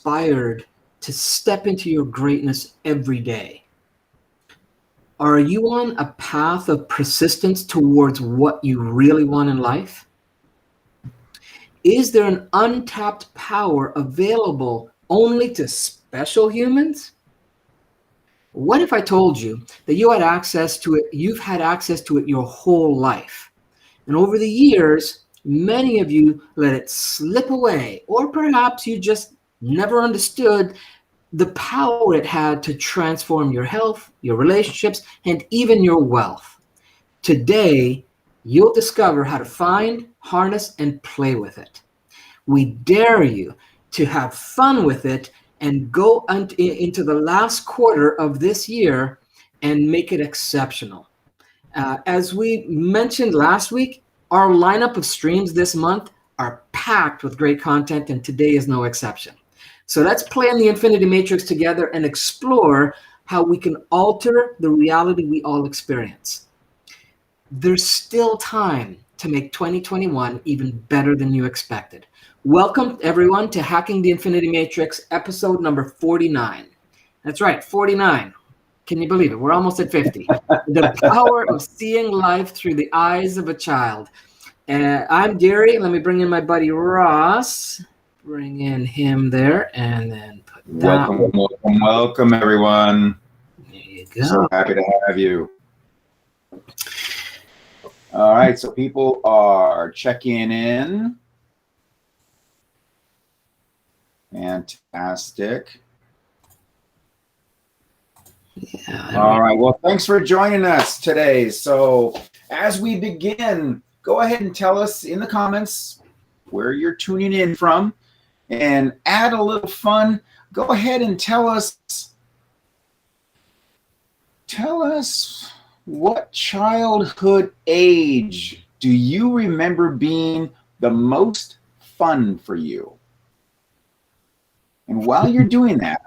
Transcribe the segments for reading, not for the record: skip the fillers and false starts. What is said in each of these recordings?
inspired to step into your greatness every day? Are you on a path of persistence towards what you really want in life? Is there an untapped power available only to special humans? What if I told you that you had access to it, you've had access to it your whole life? And over the years, many of you let it slip away, or perhaps you just never understood the power it had to transform your health, your relationships, and even your wealth. Today, you'll discover how to find, harness, and play with it. We dare you to have fun with it and go into the last quarter of this year and make it exceptional. As we mentioned last week, our lineup of streams this month are packed with great content, and today is no exception. So let's play in the Infinity Matrix together and explore how we can alter the reality we all experience. There's still time to make 2021 even better than you expected. Welcome, everyone, to Hacking the Infinity Matrix, episode number 49. That's right, 49. Can you believe it? We're almost at 50. The power of seeing life through the eyes of a child. I'm Gary. Let me bring in my buddy Ross. Bring in him there, and then put that. Welcome, everyone. There you go. So happy to have you. All right, so people are checking in. Fantastic. Yeah. All right, well, thanks for joining us today. So as we begin, go ahead and tell us in the comments where you're tuning in from. And add a little fun. Go ahead and tell us what childhood age do you remember being the most fun for you? And while you're doing that,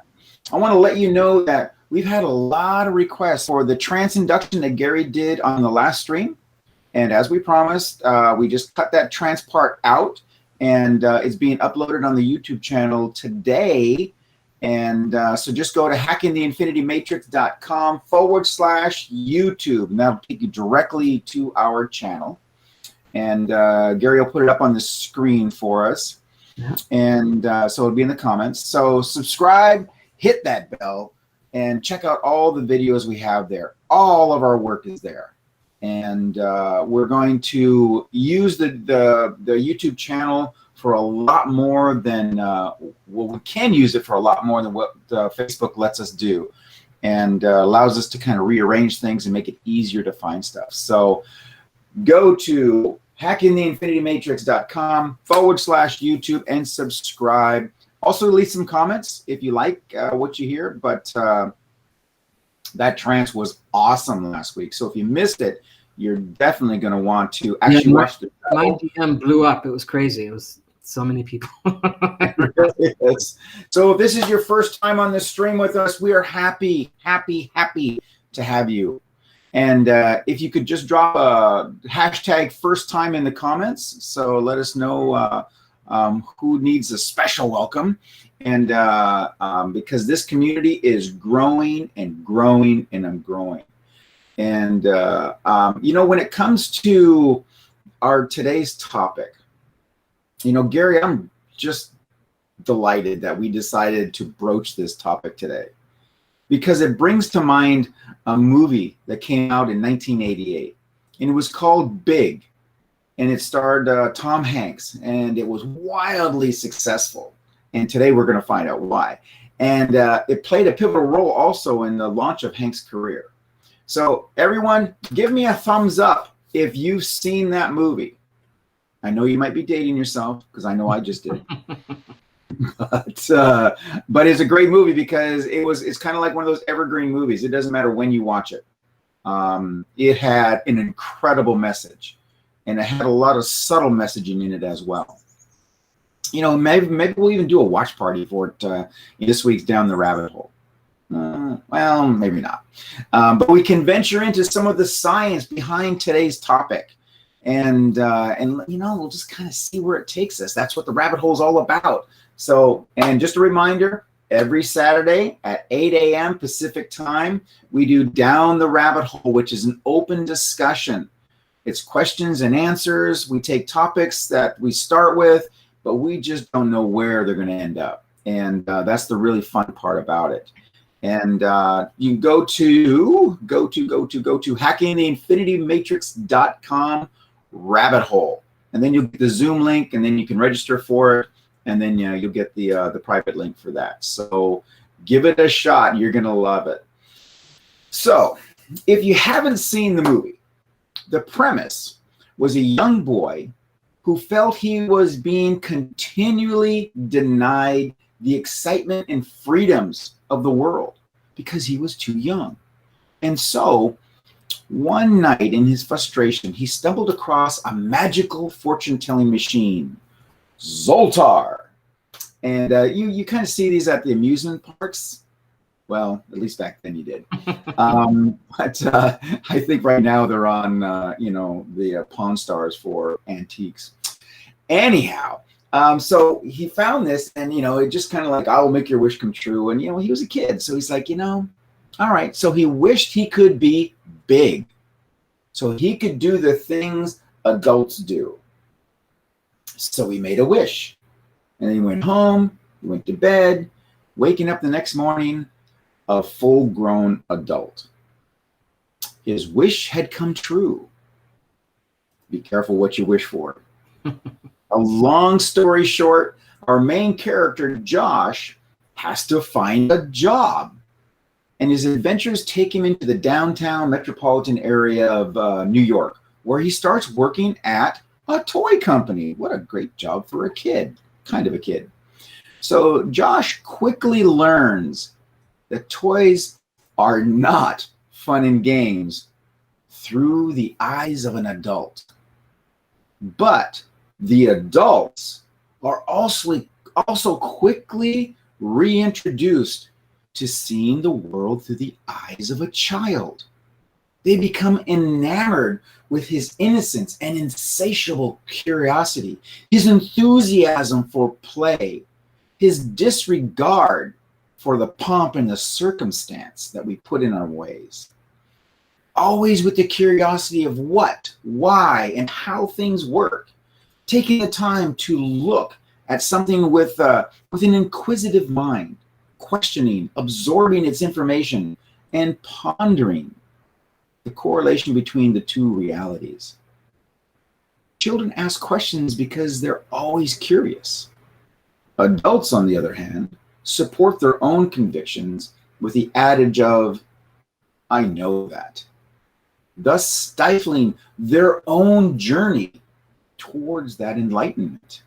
I want to let you know that we've had a lot of requests for the trance induction that Gary did on the last stream. And as we promised, we just cut that trance part out. And it's being uploaded on the YouTube channel today. And so just go to hackingtheinfinitymatrix.com/YouTube. And that'll take you directly to our channel. And Gary will put it up on the screen for us. Yeah. And so it'll be in the comments. So subscribe, hit that bell, and check out all the videos we have there. All of our work is there. And we're going to use the YouTube channel for a lot more than, we can use it for a lot more than what Facebook lets us do, and allows us to kind of rearrange things and make it easier to find stuff. So go to hackingtheinfinitymatrix.com/YouTube and subscribe. Also leave some comments if you like what you hear, but that trance was awesome last week. So if you missed it, you're definitely going to want to actually watch the show. My DM blew up. It was crazy. It was so many people. So if this is your first time on this stream with us, we are happy to have you. And if you could just drop a hashtag first time in the comments, so let us know who needs a special welcome. And because this community is growing and growing and growing. And, when it comes to our today's topic, Gary, I'm just delighted that we decided to broach this topic today, because it brings to mind a movie that came out in 1988, and it was called Big, and it starred Tom Hanks, and it was wildly successful. And today we're going to find out why. And it played a pivotal role also in the launch of Hank's career. So everyone, give me a thumbs up if you've seen that movie. I know you might be dating yourself, because I know I just did. But it's a great movie because it's kind of like one of those evergreen movies. It doesn't matter when you watch it. It had an incredible message, and it had a lot of subtle messaging in it as well. Maybe we'll even do a watch party for it this week's Down the Rabbit Hole. Well, maybe not. But we can venture into some of the science behind today's topic. And we'll just kind of see where it takes us. That's what the rabbit hole is all about. So, and just a reminder, every Saturday at 8 a.m. Pacific time, we do Down the Rabbit Hole, which is an open discussion. It's questions and answers. We take topics that we start with, but we just don't know where they're going to end up. And that's the really fun part about it. And you can go to hackingtheinfinitymatrix.com rabbit hole. And then you'll get the Zoom link, and then you can register for it. And then you'll get the private link for that. So give it a shot. You're going to love it. So if you haven't seen the movie, the premise was a young boy who felt he was being continually denied the excitement and freedoms of the world because he was too young. And so one night in his frustration, he stumbled across a magical fortune-telling machine, Zoltar. And you kind of see these at the amusement parks. Well, at least back then you did. But I think right now they're on, the Pawn Stars for antiques. Anyhow, so he found this, and, it just kind of like, I will make your wish come true. And, he was a kid. So he's like, all right. So he wished he could be big, so he could do the things adults do. So he made a wish. And then he went home, he went to bed, waking up the next morning, a full-grown adult. His wish had come true. Be careful what you wish for. A long story short, our main character, Josh, has to find a job. And his adventures take him into the downtown metropolitan area of New York, where he starts working at a toy company. What a great job for a kid, kind of a kid. So Josh quickly learns that toys are not fun and games through the eyes of an adult. But the adults are also quickly reintroduced to seeing the world through the eyes of a child. They become enamored with his innocence and insatiable curiosity, his enthusiasm for play, his disregard for the pomp and the circumstance that we put in our ways. Always with the curiosity of what, why, and how things work. Taking the time to look at something with an inquisitive mind, questioning, absorbing its information, and pondering the correlation between the two realities. Children ask questions because they're always curious. Adults, on the other hand, support their own convictions with the adage of, I know that, thus stifling their own journey towards that enlightenment.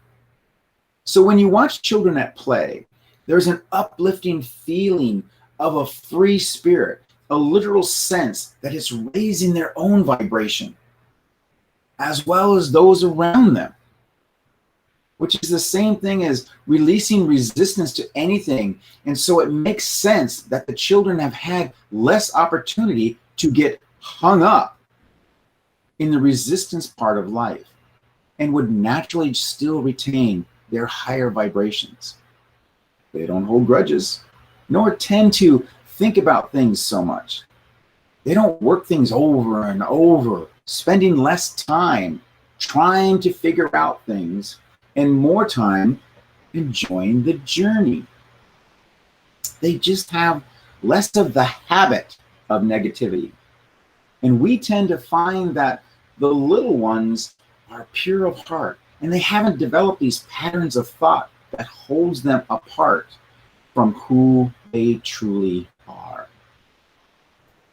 So when you watch children at play, there's an uplifting feeling of a free spirit, a literal sense that it's raising their own vibration, as well as those around them, which is the same thing as releasing resistance to anything. And so it makes sense that the children have had less opportunity to get hung up in the resistance part of life and would naturally still retain their higher vibrations. They don't hold grudges, nor tend to think about things so much. They don't work things over and over, spending less time trying to figure out things and more time enjoying the journey. They just have less of the habit of negativity. And we tend to find that the little ones are pure of heart, and they haven't developed these patterns of thought that holds them apart from who they truly are.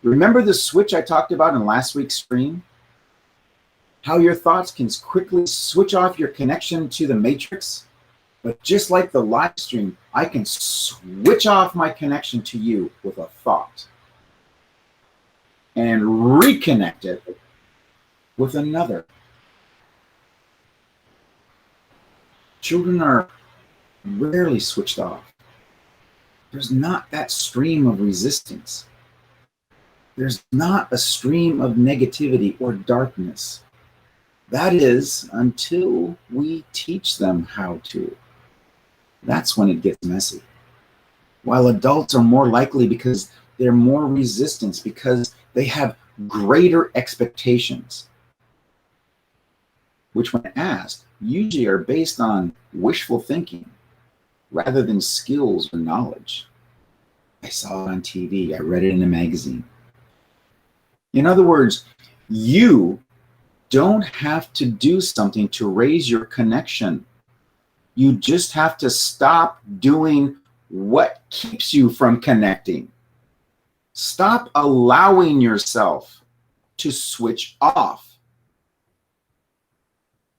Remember the switch I talked about in last week's stream? How your thoughts can quickly switch off your connection to the matrix? But just like the live stream, I can switch off my connection to you with a thought and reconnect it with another. Children are rarely switched off. There's not that stream of resistance. There's not a stream of negativity or darkness. That is, until we teach them how to. That's when it gets messy. While adults are more likely because they're more resistant, because they have greater expectations, which when asked usually are based on wishful thinking rather than skills or knowledge. I saw it on TV, I read it in a magazine. In other words, you don't have to do something to raise your connection. You just have to stop doing what keeps you from connecting. Stop allowing yourself to switch off.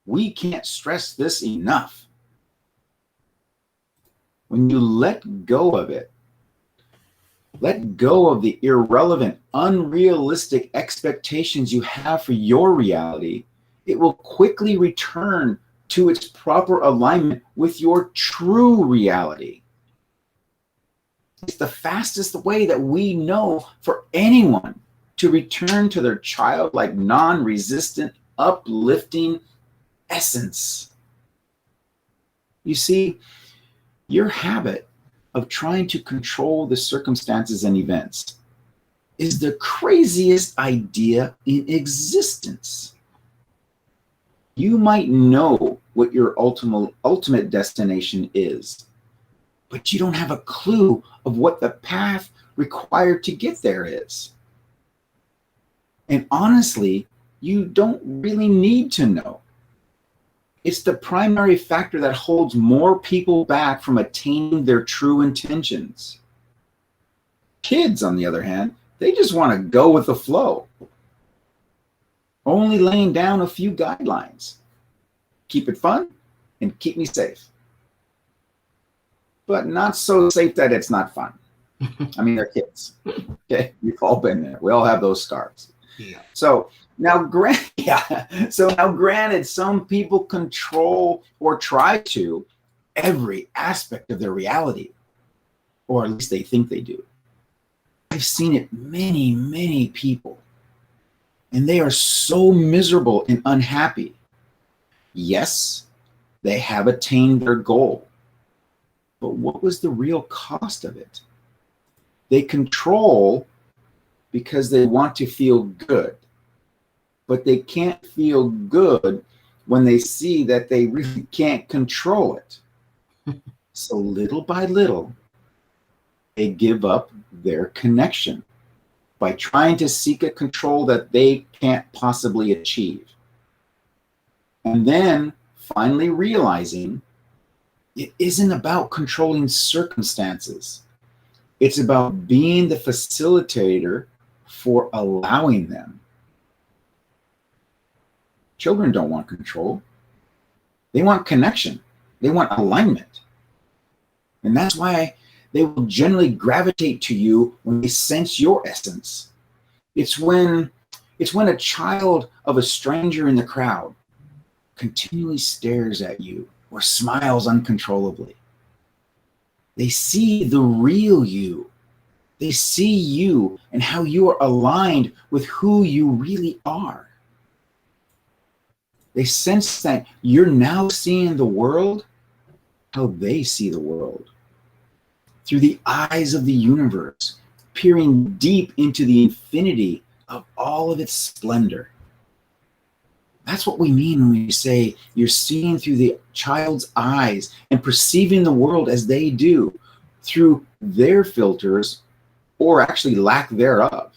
We can't stress this enough. When you let go of it, let go of the irrelevant, unrealistic expectations you have for your reality, it will quickly return to its proper alignment with your true reality. It's the fastest way that we know for anyone to return to their childlike, non-resistant, uplifting essence. You see, your habit of trying to control the circumstances and events is the craziest idea in existence. You might know what your ultimate destination is, but you don't have a clue of what the path required to get there is. And honestly, you don't really need to know. It's the primary factor that holds more people back from attaining their true intentions. Kids, on the other hand, they just want to go with the flow, only laying down a few guidelines. Keep it fun and keep me safe. But not so safe that it's not fun. I mean, they're kids. Okay, we've all been there. We all have those scars. Yeah. So now, granted, some people control or try to every aspect of their reality, or at least they think they do. I've seen it many, many people, and they are so miserable and unhappy. Yes, they have attained their goal, but what was the real cost of it? They control because they want to feel good, but they can't feel good when they see that they really can't control it. So little by little, they give up their connection by trying to seek a control that they can't possibly achieve. And then finally realizing it isn't about controlling circumstances. It's about being the facilitator for allowing them. Children don't want control. They want connection. They want alignment. And that's why they will generally gravitate to you when they sense your essence. It's when a child of a stranger in the crowd continually stares at you or smiles uncontrollably. They see the real you. They see you and how you are aligned with who you really are. They sense that you're now seeing the world how they see the world, through the eyes of the universe, peering deep into the infinity of all of its splendor. That's what we mean when we say you're seeing through the child's eyes and perceiving the world as they do, through their filters, or actually lack thereof.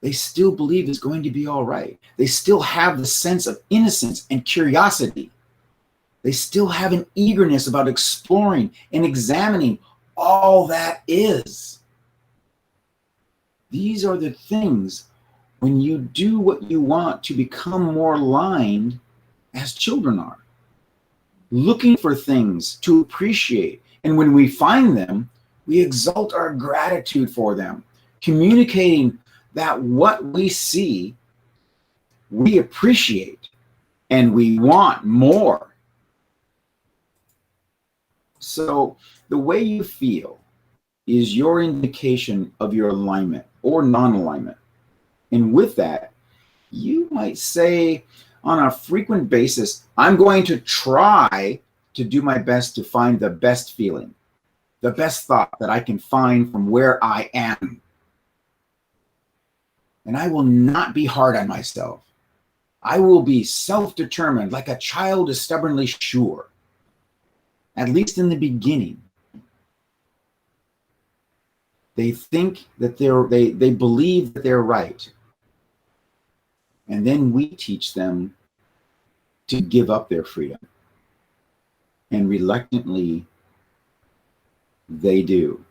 They still believe it's going to be all right. They still have the sense of innocence and curiosity. They still have an eagerness about exploring and examining all that is. These are the things when you do what you want to become more aligned as children are. Looking for things to appreciate. And when we find them, we exalt our gratitude for them, communicating that what we see, we appreciate and we want more. So the way you feel is your indication of your alignment or non-alignment. And with that, you might say on a frequent basis, I'm going to try to do my best to find the best feeling, the best thought that I can find from where I am. And I will not be hard on myself. I will be self-determined, like a child is stubbornly sure, at least in the beginning. They think that they believe that they're right. And then we teach them to give up their freedom. And reluctantly, they do.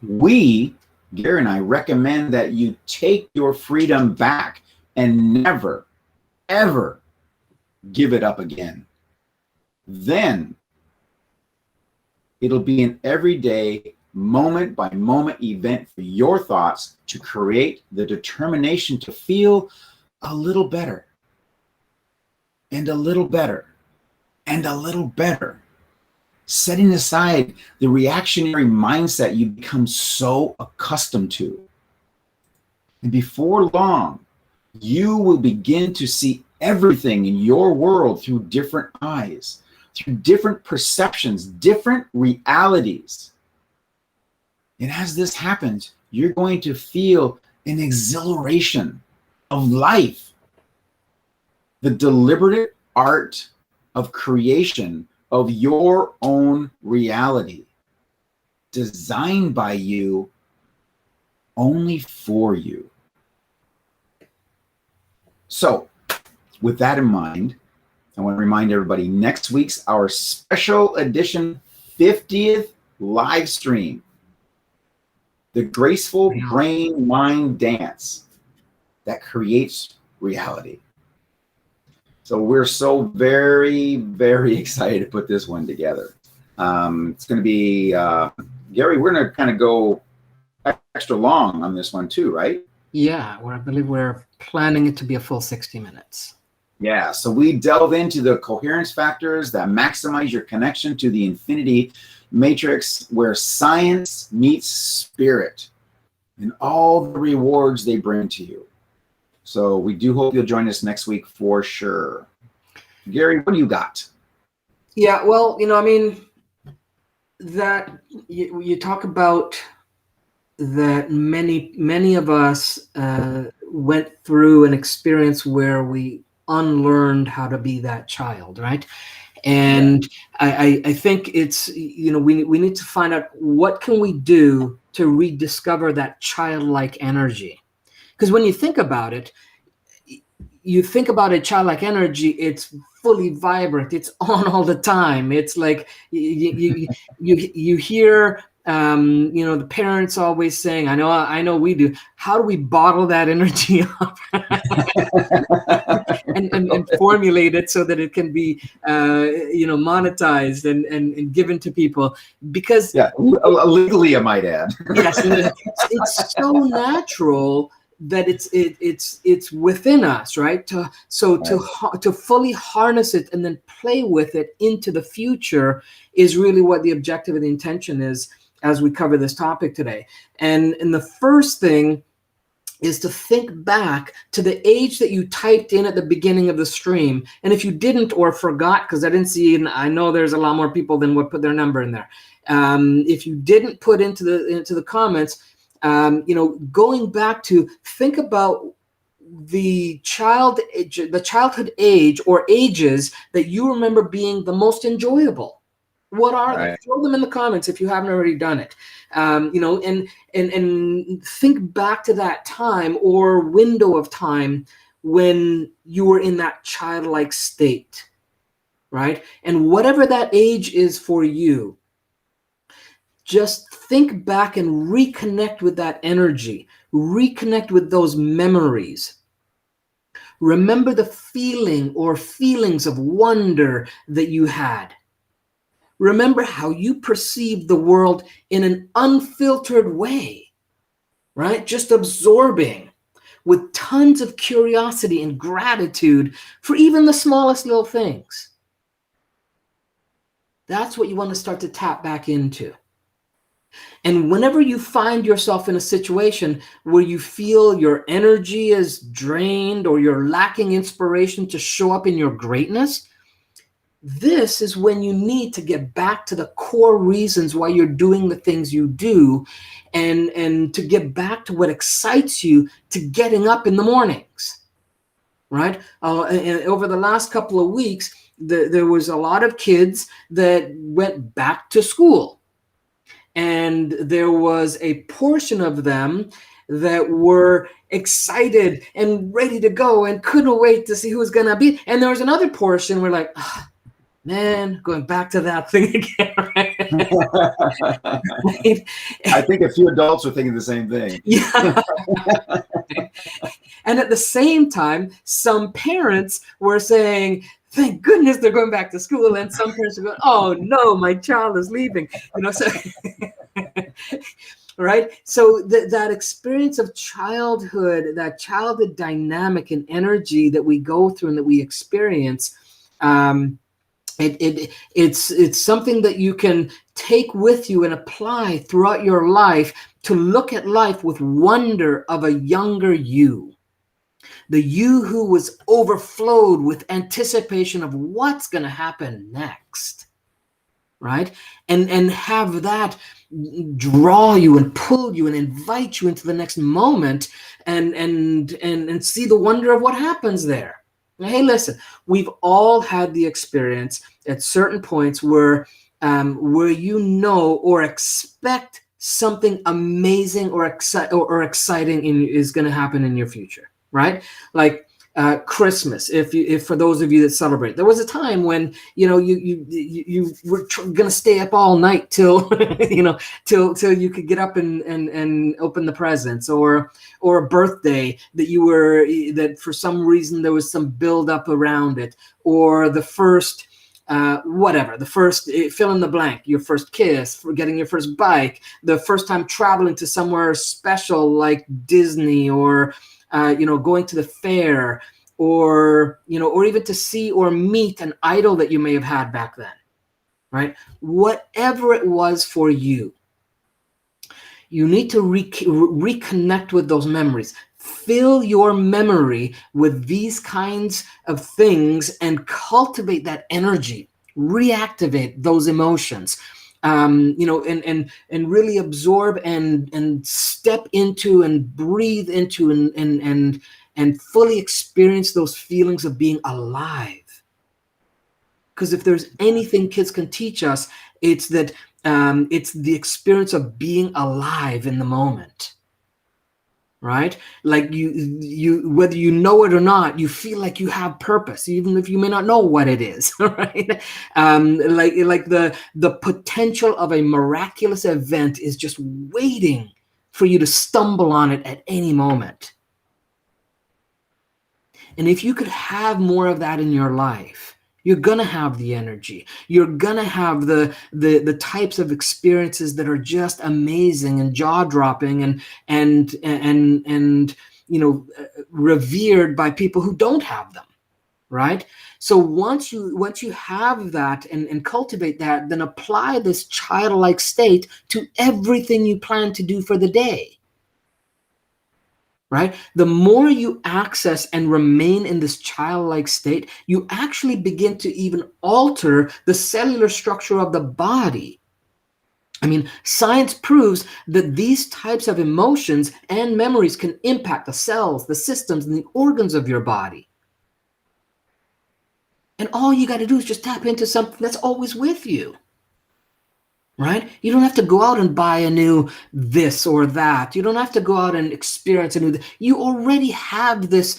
We, Gary and I, recommend that you take your freedom back and never, ever give it up again. Then it'll be an everyday, moment by moment event for your thoughts to create the determination to feel a little better, and a little better, and a little better. Setting aside the reactionary mindset you become so accustomed to. And before long, you will begin to see everything in your world through different eyes, through different perceptions, different realities. And as this happens, you're going to feel an exhilaration of life. The deliberate art of creation of your own reality, designed by you, only for you. So, with that in mind, I want to remind everybody, next week's our special edition 50th live stream, the graceful brain-mind dance that creates reality. So we're so very, very excited to put this one together. It's going to be, Gary, we're going to kind of go extra long on this one too, right? Yeah, I believe we're planning it to be a full 60 minutes. Yeah, so we delve into the coherence factors that maximize your connection to the infinity matrix, where science meets spirit and all the rewards they bring to you. So we do hope you'll join us next week for sure. Gary, what do you got? Yeah, well, I mean, that you talk about that many of us went through an experience where we unlearned how to be that child, right? And yeah. I think it's, we need to find out what can we do to rediscover that childlike energy. Because when you think about it, you think about a childlike energy, it's fully vibrant, it's on all the time. It's like you hear the parents always saying, I know we do, how do we bottle that energy up and formulate it so that it can be monetized and given to people? Because legally, I might add. Yes, it's so natural that it's within us, right? To fully harness it and then play with it into the future is really what the objective and the intention is as we cover this topic today. And the first thing is to think back to the age that you typed in at the beginning of the stream. And if you didn't or forgot, because I didn't see, and I know there's a lot more people than would put their number in there. If you didn't put into the comments, going back to think about the childhood age or ages that you remember being the most enjoyable. What are they? Throw them in the comments if you haven't already done it. And think back to that time or window of time when you were in that childlike state, right? And whatever that age is for you, just think back and reconnect with that energy, reconnect with those memories. Remember the feeling or feelings of wonder that you had. Remember how you perceived the world in an unfiltered way, right? Just absorbing with tons of curiosity and gratitude for even the smallest little things. That's what you want to start to tap back into. And whenever you find yourself in a situation where you feel your energy is drained or you're lacking inspiration to show up in your greatness, This is when you need to get back to the core reasons why you're doing the things you do, and to get back to what excites you, to getting up in the mornings, right? And over the last couple of weeks, there was a lot of kids that went back to school, and there was a portion of them that were excited and ready to go and couldn't wait to see who was going to be. And there was another portion where like, oh, man, going back to that thing again, right? I think a few adults are thinking the same thing. Yeah. And at the same time, some parents were saying, thank goodness they're going back to school. And some parents are going, oh no, my child is leaving. So right? So that experience of childhood, that childhood dynamic and energy that we go through and that we experience, it's something that you can take with you and apply throughout your life to look at life with wonder of a younger you. The you who was overflowed with anticipation of what's going to happen next, right? And have that draw you and pull you and invite you into the next moment, and see the wonder of what happens there. Now, hey, listen, we've all had the experience at certain points where or expect something amazing or exciting is going to happen in your future, right? Like Christmas. If for those of you that celebrate, there was a time when you were going to stay up all night till till you could get up and open the presents, or a birthday that for some reason there was some build up around it, or the first the first fill in the blank, your first kiss, for getting your first bike, the first time traveling to somewhere special like Disney, or going to the fair, or even to see or meet an idol that you may have had back then, right? Whatever it was for you, you need to reconnect with those memories. Fill your memory with these kinds of things and cultivate that energy, reactivate those emotions, and really absorb and step into and breathe into and fully experience those feelings of being alive. Because if there's anything kids can teach us, it's that it's the experience of being alive in the moment, right? Like you whether you know it or not, you feel like you have purpose, even if you may not know what it is, right? Like the potential of a miraculous event is just waiting for you to stumble on it at any moment. And if you could have more of that in your life, you're going to have the energy. You're going to have the types of experiences that are just amazing and jaw-dropping and revered by people who don't have them, right? So once you have that and cultivate that, then apply this childlike state to everything you plan to do for the day. Right? The more you access and remain in this childlike state, you actually begin to even alter the cellular structure of the body. I mean, science proves that these types of emotions and memories can impact the cells, the systems, and the organs of your body. And all you got to do is just tap into something that's always with you. Right? You don't have to go out and buy a new this or that. You don't have to go out and experience a new. You already have this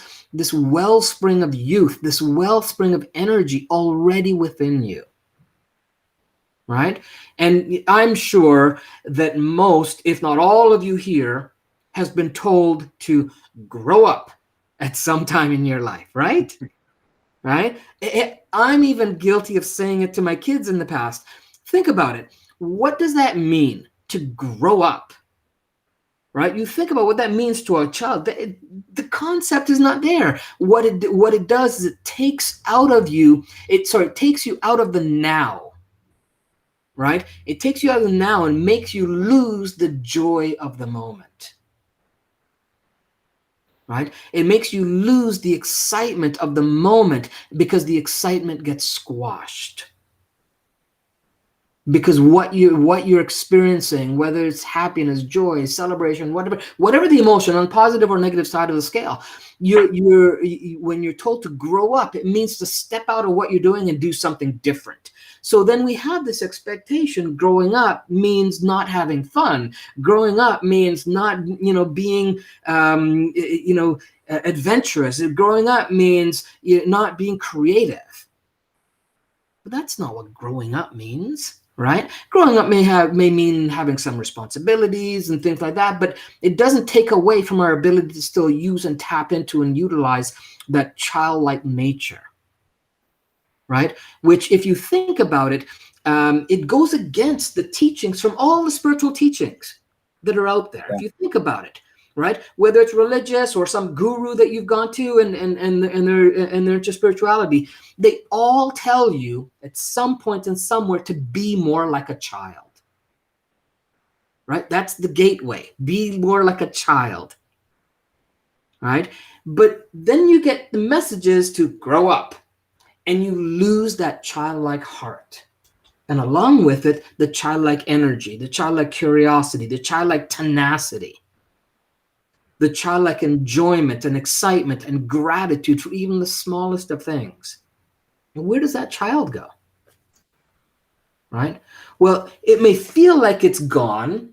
wellspring of youth, this wellspring of energy already within you. Right? And I'm sure that most, if not all of you here, has been told to grow up at some time in your life, right? Right? I'm even guilty of saying it to my kids in the past. Think about it. What does that mean, to grow up? Right? You think about what that means to a child. The concept is not there. What it does is it takes out of you. It takes you out of the now. Right? It takes you out of the now and makes you lose the joy of the moment. right? It makes you lose the excitement of the moment because the excitement gets squashed. Because what you're experiencing, whether it's happiness, joy, celebration, whatever the emotion on positive or negative side of the scale, when you're told to grow up, it means to step out of what you're doing and do something different. So then we have this expectation. Growing up means not having fun. Growing up means not being adventurous. Growing up means not being creative. But that's not what growing up means, right? Growing up may mean having some responsibilities and things like that, but it doesn't take away from our ability to still use and tap into and utilize that childlike nature, right? Which, if you think about it, it goes against the teachings from all the spiritual teachings that are out there. Yeah. If you think about it, right? Whether it's religious or some guru that you've gone to and they're into spirituality, they all tell you at some point and somewhere to be more like a child, right? That's the gateway. Be more like a child, right? But then you get the messages to grow up and you lose that childlike heart. And along with it, the childlike energy, the childlike curiosity, the childlike tenacity, the childlike enjoyment and excitement and gratitude for even the smallest of things. And where does that child go? Right? Well, it may feel like it's gone,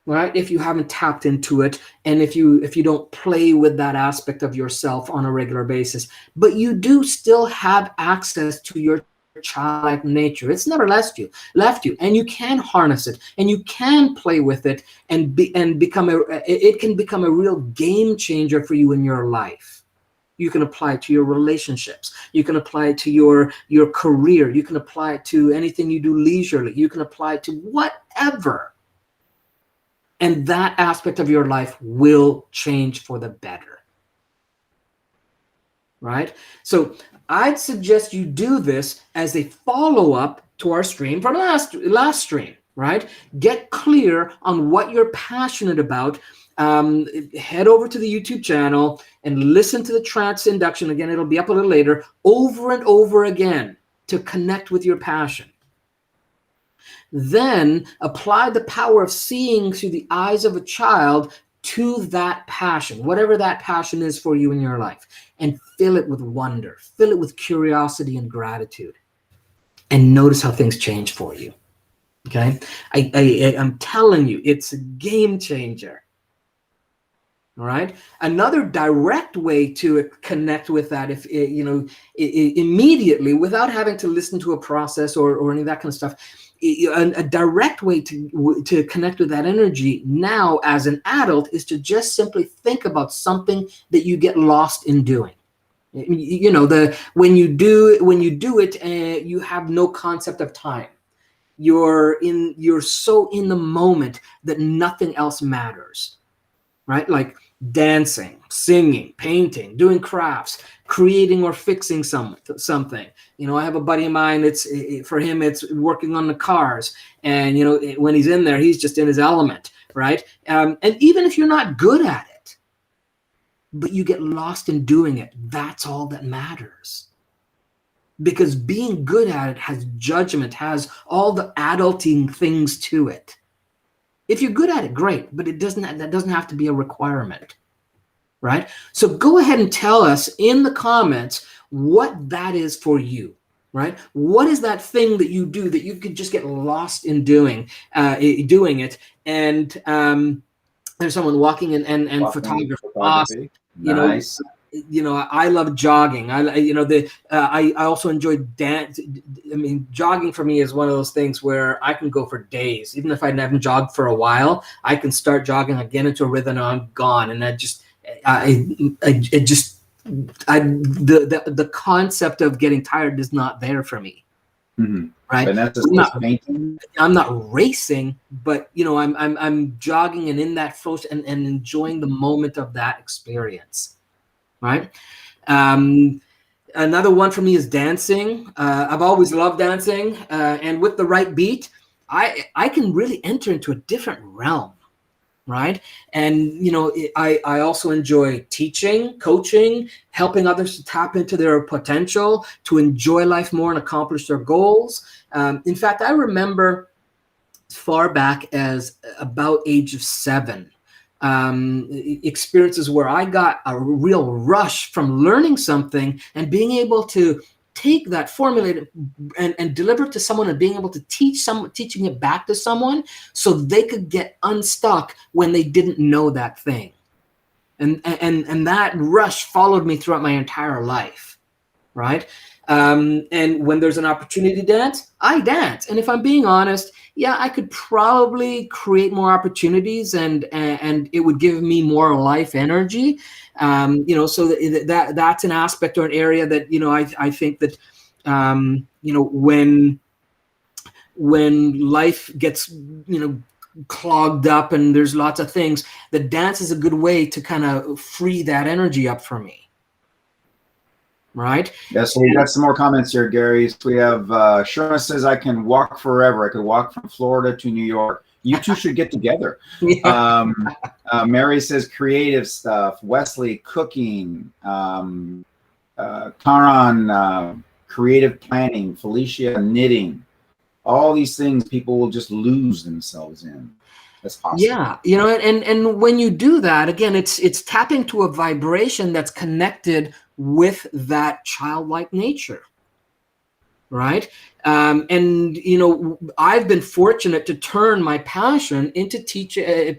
right? If you haven't tapped into it, and if you don't play with that aspect of yourself on a regular basis, but you do still have access to your childlike nature. It's never left you, and you can harness it, and you can play with it, and it can become a real game changer for you in your life. You can apply it to your relationships. You can apply it to your career. You can apply it to anything you do leisurely. You can apply it to whatever. And that aspect of your life will change for the better. Right? So I'd suggest you do this as a follow-up to our stream from last stream, right? Get clear on what you're passionate about. Head over to the YouTube channel and listen to the trance induction. Again, it'll be up a little later, over and over again to connect with your passion. Then apply the power of seeing through the eyes of a child to that passion, whatever that passion is for you in your life, and fill it with wonder, fill it with curiosity and gratitude, and notice how things change for you. Okay, I'm telling you, it's a game changer. All right. Another direct way to connect with that, if immediately, without having to listen to a process or any of that kind of stuff, a direct way to connect with that energy now as an adult is to just simply think about something that you get lost in doing. When you do it, you have no concept of time. You're so in the moment that nothing else matters, right? Like dancing, singing, painting, doing crafts, creating or fixing something. I have a buddy of mine, for him, it's working on the cars. And, when he's in there, he's just in his element, right? And even if you're not good at it, but you get lost in doing it, that's all that matters. Because being good at it has judgment, has all the adulting things to it. If you're good at it, great, but that doesn't have to be a requirement, right? So go ahead and tell us in the comments what that is for you, right? What is that thing that you do that you could just get lost in doing it? And there's someone walking and photography. Awesome. Nice. I love jogging. I also enjoy dance. I mean, jogging for me is one of those things where I can go for days. Even if I haven't jogged for a while, I can start jogging, I get into a rhythm, and I'm gone. And the concept of getting tired is not there for me. Mm-hmm. Right. I'm not racing, but I'm jogging and in that flow and enjoying the moment of that experience. Right. Another one for me is dancing. I've always loved dancing, and with the right beat, I can really enter into a different realm. right? And I also enjoy teaching, coaching, helping others to tap into their potential, to enjoy life more and accomplish their goals. In fact, I remember far back as about age of 7, experiences where I got a real rush from learning something and being able to take that, formulate it, and deliver it to someone, and being able to teaching it back to someone so they could get unstuck when they didn't know that thing. And that rush followed me throughout my entire life, right? And when there's an opportunity to dance, I dance. And if I'm being honest, yeah, I could probably create more opportunities, and it would give me more life energy. So that's an aspect or an area that I think that when life gets clogged up and there's lots of things, the dance is a good way to kind of free that energy up for me. Right. Yeah, so we got some more comments here, Gary. So we have Sherma says, I can walk forever. I could walk from Florida to New York. You two should get together. Yeah. Mary says creative stuff. Wesley, cooking. Karan, creative planning. Felicia, knitting. All these things people will just lose themselves in. That's awesome. Yeah, and when you do that, again, it's tapping to a vibration that's connected with that childlike nature, right? And I've been fortunate to turn my passion into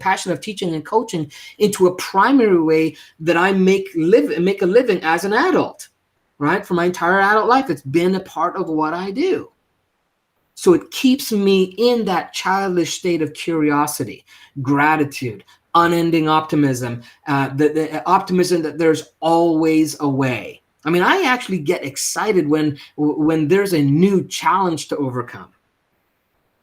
passion of teaching and coaching into a primary way that I make a living as an adult, right? For my entire adult life, it's been a part of what I do. So it keeps me in that childish state of curiosity, gratitude, unending optimism, the optimism that there's always a way. I mean, I actually get excited when there's a new challenge to overcome,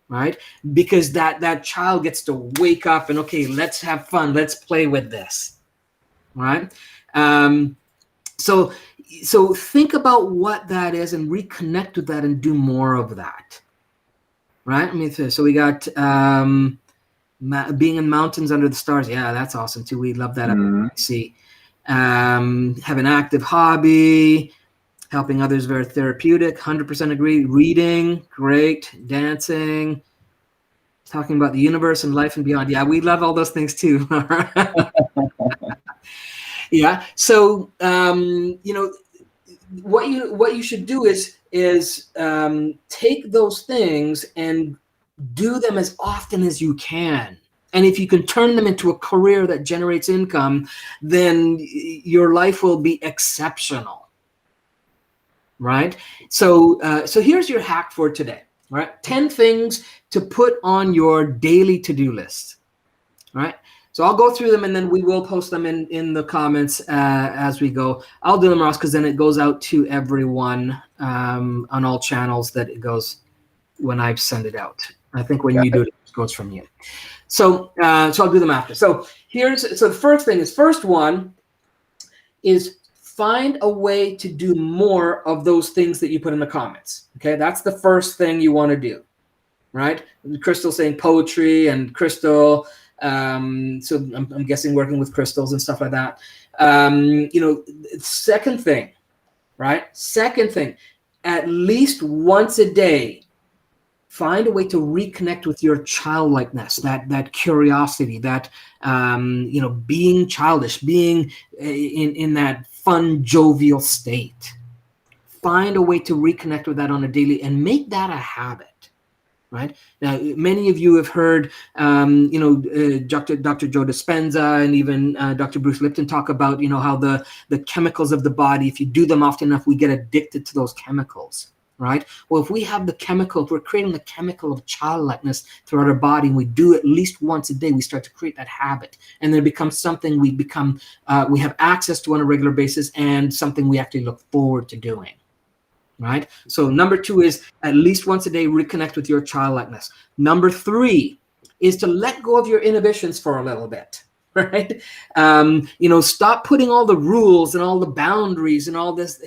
right? Because that child gets to wake up and, okay, let's have fun. Let's play with this, right? So think about what that is and reconnect with that and do more of that. Right. I mean, so we got being in mountains under the stars. Yeah, that's awesome too. We love that. See, have an active hobby, helping others, very therapeutic. 100% agree. Reading, great. Dancing, talking about the universe and life and beyond. Yeah, we love all those things too. Yeah. So what you should do is take those things and do them as often as you can. And if you can turn them into a career that generates income, then your life will be exceptional, right? So here's your hack for today, right? 10 things to put on your daily to-do list, right? So I'll go through them, and then we will post them in the comments as we go. I'll do them, Ross, because then it goes out to everyone on all channels that it goes when I send it out. I think when you do it, it goes from you. So I'll do them after. So the first one is find a way to do more of those things that you put in the comments. Okay, that's the first thing you want to do, right? Crystal saying poetry, and Crystal. So I'm guessing working with crystals and stuff like that. Second thing, right? Second thing, at least once a day, find a way to reconnect with your childlikeness, that curiosity, that being childish, being in that fun, jovial state. Find a way to reconnect with that on a daily and make that a habit. Right now, many of you have heard, Dr. Joe Dispenza and even Dr. Bruce Lipton talk about, how the chemicals of the body, if you do them often enough, we get addicted to those chemicals, right? Well, if we have the chemical, if we're creating the chemical of childlikeness throughout our body, and we do at least once a day, we start to create that habit, and then it becomes something we have access to on a regular basis, and something we actually look forward to doing. Right. So number 2 is at least once a day, reconnect with your childlikeness. Number 3 is to let go of your inhibitions for a little bit. Right. Stop putting all the rules and all the boundaries and all this.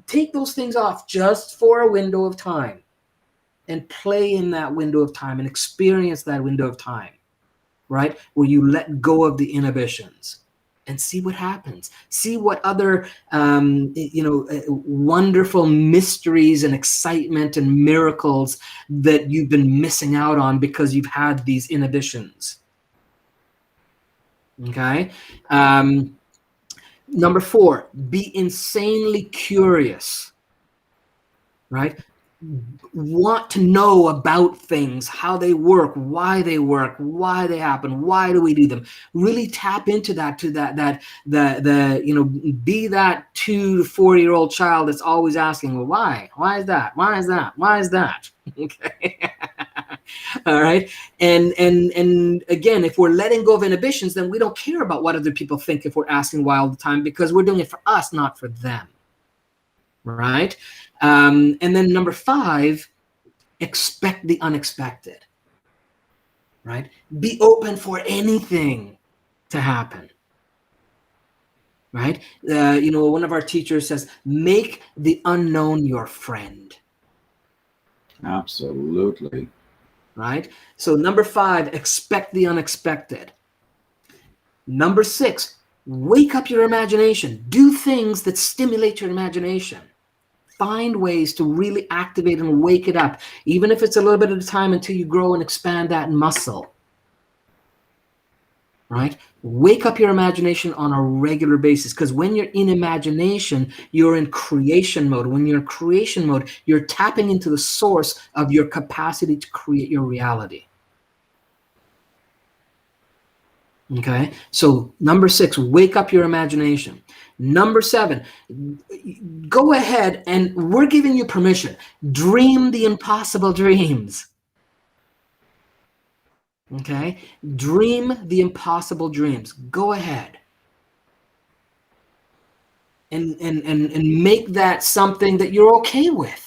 Take those things off just for a window of time and play in that window of time and experience that window of time. right? Where you let go of the inhibitions and see what happens. See what other, wonderful mysteries and excitement and miracles that you've been missing out on because you've had these inhibitions. Okay. Number 4, be insanely curious, right? Want to know about things, how they work, why they happen, why do we do them. Really tap into that, be that 2 to 4-year-old child that's always asking, well, why is that, why is that? Okay. All right. And again, if we're letting go of inhibitions, then we don't care about what other people think if we're asking why all the time, because we're doing it for us, not for them. Right. And then number 5, expect the unexpected. Right. Be open for anything to happen. Right. One of our teachers says, make the unknown your friend. Absolutely. Right. So number 5, expect the unexpected. Number 6, wake up your imagination. Do things that stimulate your imagination. Find ways to really activate and wake it up, even if it's a little bit at a time until you grow and expand that muscle. Right? Wake up your imagination on a regular basis, because when you're in imagination, you're in creation mode. When you're in creation mode, you're tapping into the source of your capacity to create your reality. Okay, so number 6, wake up your imagination. Number 7, go ahead, and we're giving you permission. Dream the impossible dreams. Okay, dream the impossible dreams. Go ahead. And make that something that you're okay with.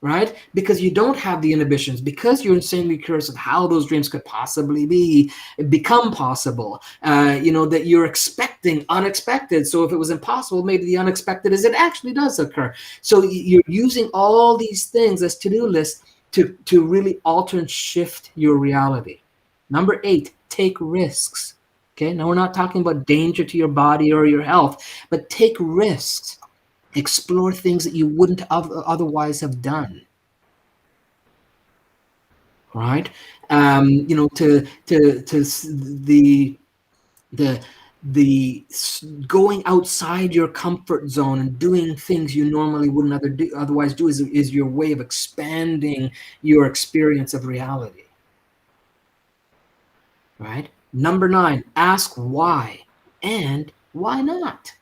Right? Because you don't have the inhibitions, because you're insanely curious of how those dreams could possibly become possible, that you're expecting unexpected. So if it was impossible, maybe the unexpected is it actually does occur. So you're using all these things as to-do lists to really alter and shift your reality. Number 8, take risks. Okay, now we're not talking about danger to your body or your health, but take risks. Explore things that you wouldn't otherwise have done. Right? To the going outside your comfort zone and doing things you normally wouldn't otherwise do is your way of expanding your experience of reality. Right? Number 9, ask why and why not.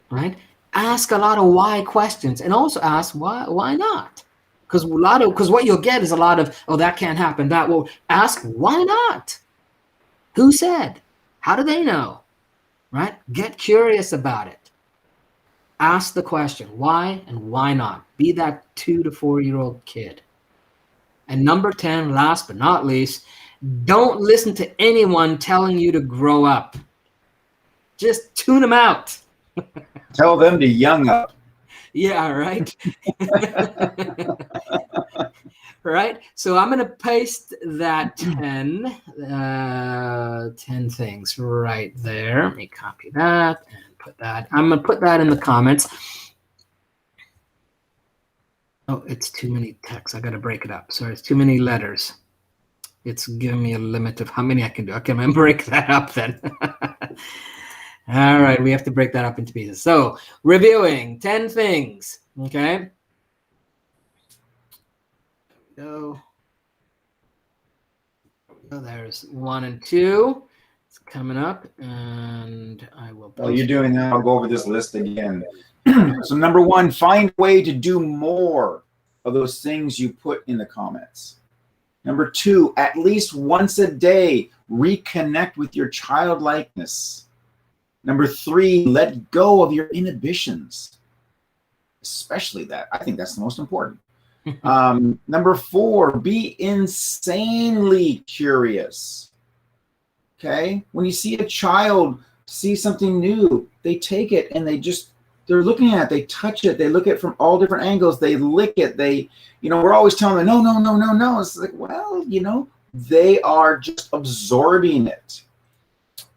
Right? Ask a lot of why questions, and also ask why not. Because what you'll get is a lot of, oh, that can't happen, that will. Ask why not. Who said? How do they know? Right? Get curious about it. Ask the question, why and why not. Be that 2 to 4-year-old kid. And number 10, last but not least, don't listen to anyone telling you to grow up. Just tune them out. Tell them to young up. Yeah, right. Right. So I'm going to paste that 10 things right there. Let me copy that and put that. I'm going to put that in the comments. Oh, it's too many texts. I got to break it up. Sorry, it's too many letters. It's giving me a limit of how many I can do. Okay, I'm going to break that up then. All right, we have to break that up into pieces. So, reviewing 10 things, okay? Go. So there's 1 and 2. It's coming up, and I will post. While you're doing that, I'll go over this list again. So number 1, find a way to do more of those things you put in the comments. Number 2, at least once a day, reconnect with your childlikeness. Number 3, let go of your inhibitions, especially that. I think that's the most important. Number 4, be insanely curious. Okay? When you see a child see something new, they take it and they're looking at it, they touch it, they look at it from all different angles, they lick it, we're always telling them, no. It's like, well, they are just absorbing it.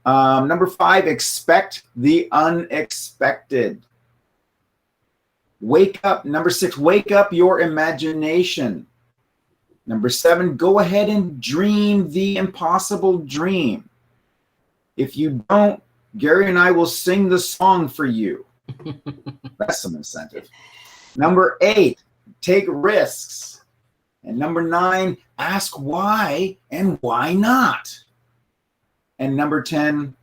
Number 5, expect the unexpected. Wake up. Number 6, wake up your imagination. Number 7, go ahead and dream the impossible dream. If you don't, Gary and I will sing the song for you. That's some incentive. Number 8, take risks. And number 9, ask why and why not. And number 10,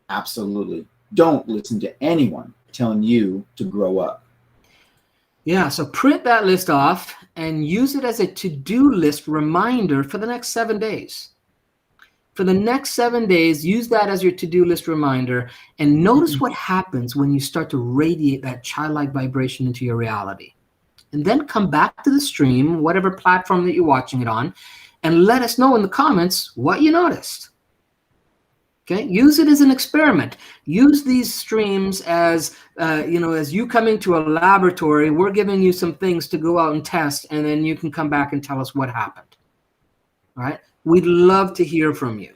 absolutely don't listen to anyone telling you to grow up. Yeah, so print that list off and use it as a to-do list reminder for the next 7 days. For the next 7 days, use that as your to-do list reminder, and notice what happens when you start to radiate that childlike vibration into your reality. And then come back to the stream, whatever platform that you're watching it on, and let us know in the comments what you noticed. Okay, use it as an experiment. Use these streams as, as you coming to a laboratory, we're giving you some things to go out and test, and then you can come back and tell us what happened. All right, we'd love to hear from you.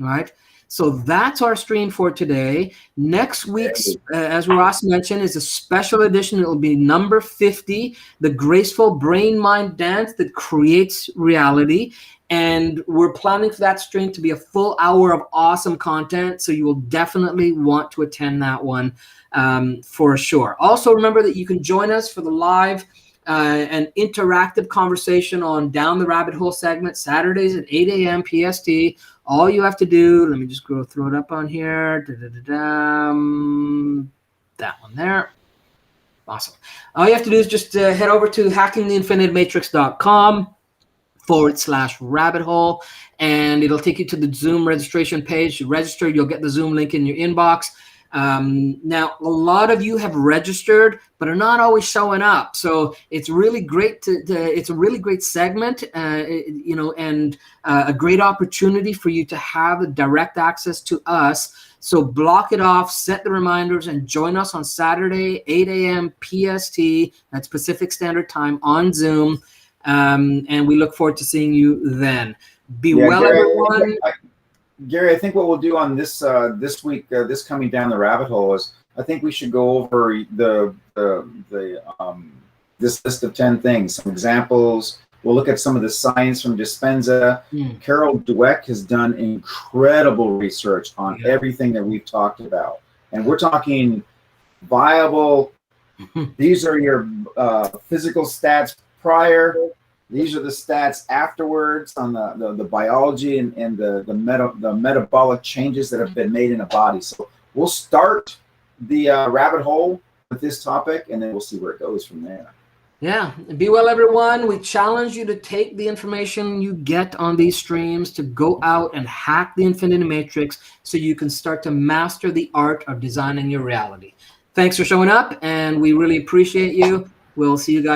All right, so that's our stream for today. Next week's, as Ross mentioned, is a special edition. It will be number 50, the graceful brain-mind dance that creates reality. And we're planning for that stream to be a full hour of awesome content. So you will definitely want to attend that one for sure. Also, remember that you can join us for the live and interactive conversation on Down the Rabbit Hole segment, Saturdays at 8 a.m. PST. All you have to do, let me just go throw it up on here. That one there. Awesome. All you have to do is just head over to hackingtheinfinitematrix.com/rabbit hole, and it'll take you to the Zoom registration page. You register, you'll get the Zoom link in your inbox. Now, a lot of you have registered, but are not always showing up. So it's really great it's a really great segment, and a great opportunity for you to have direct access to us. So block it off, set the reminders, and join us on Saturday, 8 a.m. PST, that's Pacific Standard Time, on Zoom. And we look forward to seeing you then. Be well, Gary, everyone. Gary, I think what we'll do on this this week, this coming down the rabbit hole, is I think we should go over this list of 10 things, some examples. We'll look at some of the science from Dispenza. Carol Dweck has done incredible research on everything that we've talked about, and we're talking viable. These are your physical stats prior. These are the stats afterwards on the biology and the metabolic changes that have been made in a body. So we'll start the rabbit hole with this topic, and then we'll see where it goes from there. Yeah. Be well, everyone. We challenge you to take the information you get on these streams to go out and hack the Infinity Matrix so you can start to master the art of designing your reality. Thanks for showing up, and we really appreciate you. We'll see you guys